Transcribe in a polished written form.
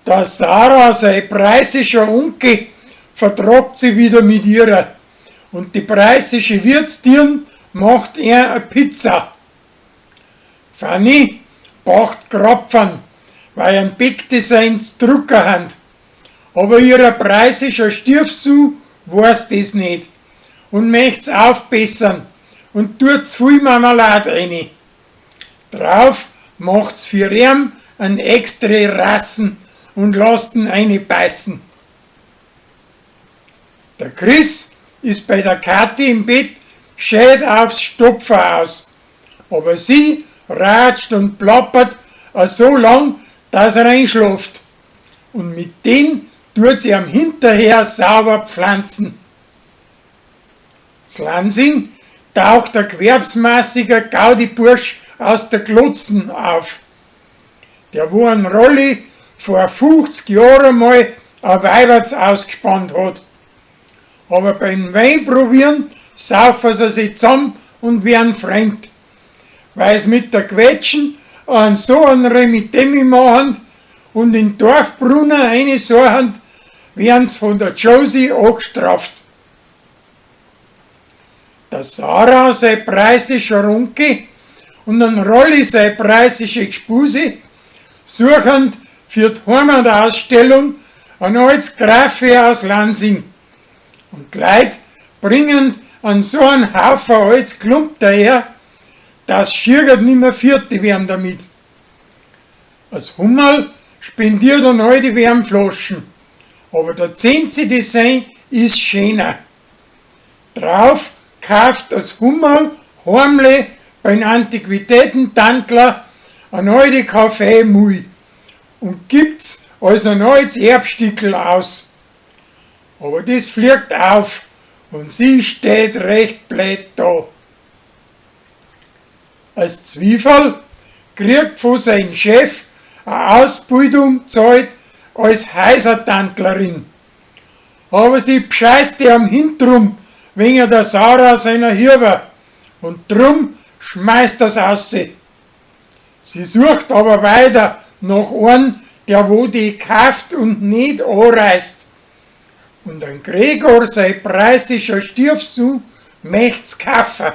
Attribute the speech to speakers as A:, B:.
A: Der Sarah, sein preußischer Onkel, vertragt sie wieder mit ihrer. Und die preußische Wirtsdirn macht er eine Pizza. Fanny backt Krapfen, weil ein Beckte seins Druckerhand. Aber ihrer preußischer Stiefsohn weiß das nicht und möcht's aufbessern und tut's viel Marmelade rein. Drauf macht's für ihn einen extra Rassen und lasst ihn reinbeißen. Der Chris ist bei der Kathi im Bett, schält aufs Stopfen aus. Aber sie ratscht und plappert so lang, dass er einschläft. Und mit dem tut sie am Hinterher sauber pflanzen. Z Lansing taucht der gewerbsmäßige Gaudi-Bursch aus der Glotzen auf. Der wo ein Rolli vor 50 Jahren mal ein Weiberts ausgespannt hat. Aber beim Wein probieren saufen sie sich zusammen und werden fremd. Weil es mit der Quetschen an so ein Remitemi machen und in Dorfbrunnen reinsahen, werden sie von der Josie angestraft. Der Sarah, sein preußischer Onkel, und ein Rolli, sein preußische Gespuse, suchen für die Heimatausstellung ein altes Grafe aus Lansing. Und die Leute bringen an so einen Haufen altes Klump daher, dass Schirger nicht mehr fertig werden damit. Als Hummerl spendiert an alte Wärmflaschen, aber der 10. Design ist schöner. Drauf kauft das Hummerl heimle beim Antiquitätentantler ein alte Kaffeemühl und gibt's als ein altes Erbstickel aus. Aber das fliegt auf und sie steht recht blöd da. Als Zwiefel kriegt von seinem Chef eine Ausbildung gezahlt als Häusertantlerin. Aber sie bescheißt am Hintrum wegen der Sarah seiner Hirbe und drum schmeißt das aus sie. Sie sucht aber weiter nach einem, der wo die kauft und nicht anreißt. Und ein Gregor, sein preußischer Stiefsohn, möcht's kaufen.